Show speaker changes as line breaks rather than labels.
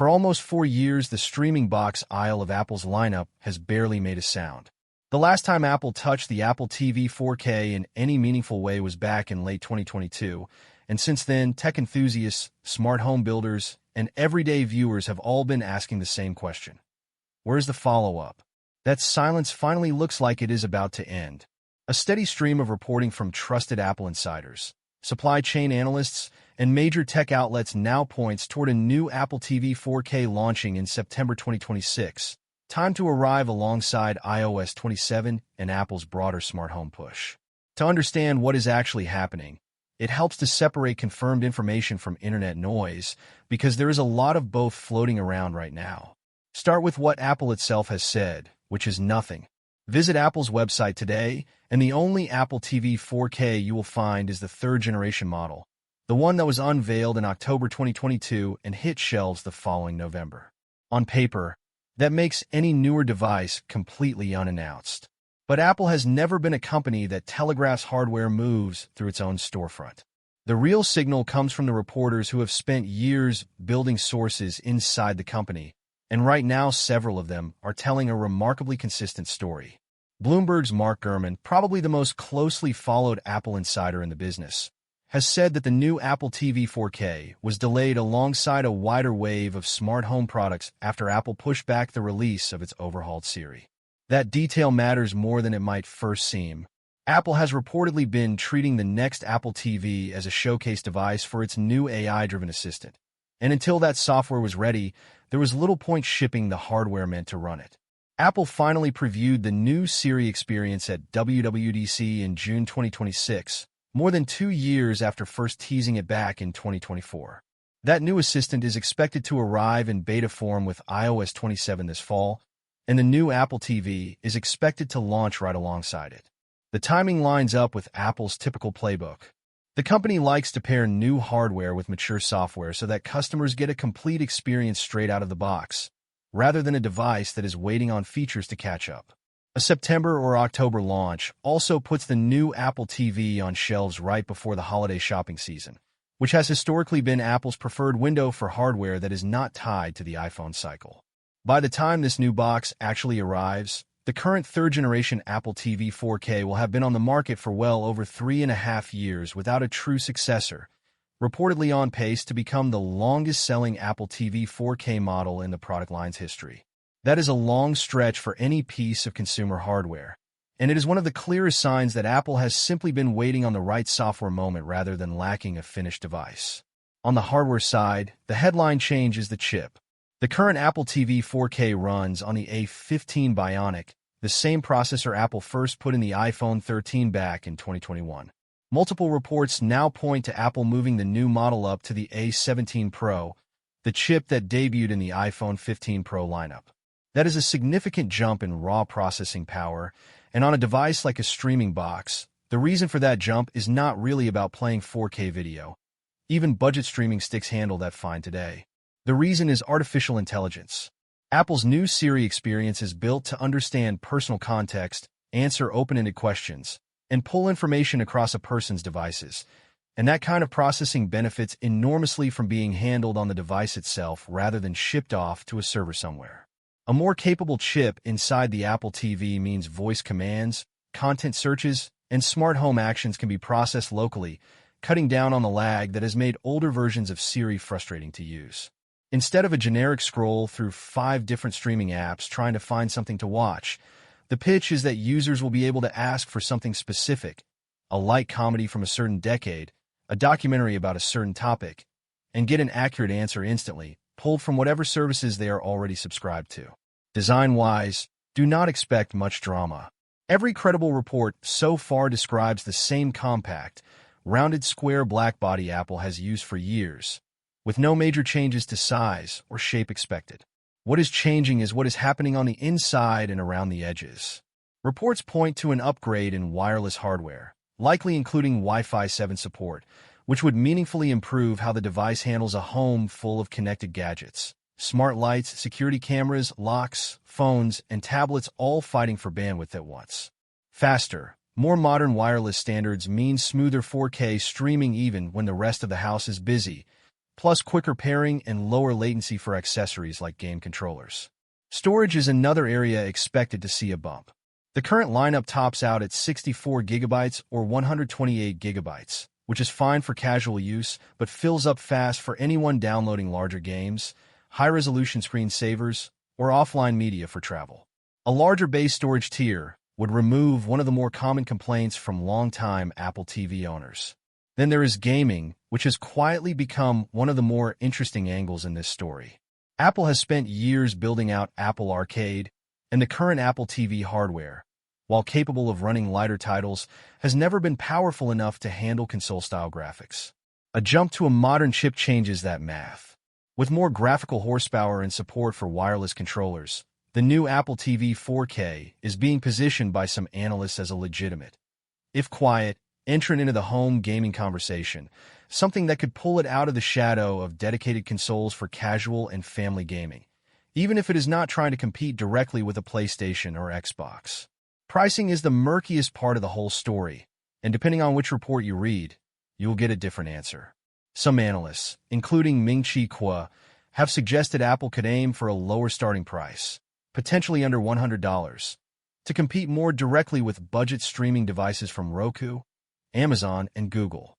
For almost 4 years, the streaming box aisle of Apple's lineup has barely made a sound. The last time Apple touched the Apple TV 4K in any meaningful way was back in late 2022, and since then, tech enthusiasts, smart home builders, and everyday viewers have all been asking the same question. Where's the follow-up? That silence finally looks like it is about to end. A steady stream of reporting from trusted Apple insiders, supply chain analysts, and major tech outlets now points toward a new Apple TV 4K launching in September 2026, time to arrive alongside iOS 27 and Apple's broader smart home push. To understand what is actually happening, it helps to separate confirmed information from internet noise, because there is a lot of both floating around right now. Start with what Apple itself has said, which is nothing. Visit Apple's website today, and the only Apple TV 4K you will find is the third-generation model, the one that was unveiled in October 2022 and hit shelves the following November. On paper, that makes any newer device completely unannounced. But Apple has never been a company that telegraphs hardware moves through its own storefront. The real signal comes from the reporters who have spent years building sources inside the company, and right now several of them are telling a remarkably consistent story. Bloomberg's Mark Gurman, probably the most closely followed Apple insider in the business, has said that the new Apple TV 4K was delayed alongside a wider wave of smart home products after Apple pushed back the release of its overhauled Siri. That detail matters more than it might first seem. Apple has reportedly been treating the next Apple TV as a showcase device for its new AI-driven assistant, and until that software was ready, there was little point shipping the hardware meant to run it. Apple finally previewed the new Siri experience at WWDC in June 2026, more than 2 years after first teasing it back in 2024. That new assistant is expected to arrive in beta form with iOS 27 this fall, and the new Apple TV is expected to launch right alongside it. The timing lines up with Apple's typical playbook. The company likes to pair new hardware with mature software so that customers get a complete experience straight out of the box, rather than a device that is waiting on features to catch up. A September or October launch also puts the new Apple TV on shelves right before the holiday shopping season, which has historically been Apple's preferred window for hardware that is not tied to the iPhone cycle. By the time this new box actually arrives, the current third-generation Apple TV 4K will have been on the market for well over 3.5 years without a true successor, reportedly on pace to become the longest-selling Apple TV 4K model in the product line's history. That is a long stretch for any piece of consumer hardware, and it is one of the clearest signs that Apple has simply been waiting on the right software moment rather than lacking a finished device. On the hardware side, the headline change is the chip. The current Apple TV 4K runs on the A15 Bionic, the same processor Apple first put in the iPhone 13 back in 2021. Multiple reports now point to Apple moving the new model up to the A17 Pro, the chip that debuted in the iPhone 15 Pro lineup. That is a significant jump in raw processing power, and on a device like a streaming box, the reason for that jump is not really about playing 4K video. Even budget streaming sticks handle that fine today. The reason is artificial intelligence. Apple's new Siri experience is built to understand personal context, answer open-ended questions, and pull information across a person's devices, and that kind of processing benefits enormously from being handled on the device itself rather than shipped off to a server somewhere. A more capable chip inside the Apple TV means voice commands, content searches, and smart home actions can be processed locally, cutting down on the lag that has made older versions of Siri frustrating to use. Instead of a generic scroll through 5 different streaming apps trying to find something to watch, the pitch is that users will be able to ask for something specific, a light comedy from a certain decade, a documentary about a certain topic, and get an accurate answer instantly, pulled from whatever services they are already subscribed to. Design-wise, do not expect much drama. Every credible report so far describes the same compact, rounded square black body Apple has used for years, with no major changes to size or shape expected. What is changing is what is happening on the inside and around the edges. Reports point to an upgrade in wireless hardware, likely including Wi-Fi 7 support, which would meaningfully improve how the device handles a home full of connected gadgets. Smart lights, security cameras, locks, phones, and tablets all fighting for bandwidth at once. Faster, more modern wireless standards mean smoother 4K streaming even when the rest of the house is busy, plus quicker pairing and lower latency for accessories like game controllers. Storage is another area expected to see a bump. The current lineup tops out at 64 gigabytes or 128 gigabytes, which is fine for casual use, but fills up fast for anyone downloading larger games, high-resolution screensavers, or offline media for travel. A larger base storage tier would remove one of the more common complaints from longtime Apple TV owners. Then there is gaming, which has quietly become one of the more interesting angles in this story. Apple has spent years building out Apple Arcade, and the current Apple TV hardware, while capable of running lighter titles, has never been powerful enough to handle console-style graphics. A jump to a modern chip changes that math. With more graphical horsepower and support for wireless controllers, the new Apple TV 4K is being positioned by some analysts as a legitimate, if quiet, entrant into the home gaming conversation, something that could pull it out of the shadow of dedicated consoles for casual and family gaming, even if it is not trying to compete directly with a PlayStation or Xbox. Pricing is the murkiest part of the whole story, and depending on which report you read, you will get a different answer. Some analysts, including Ming-Chi Kuo, have suggested Apple could aim for a lower starting price, potentially under $100, to compete more directly with budget streaming devices from Roku, Amazon, and Google.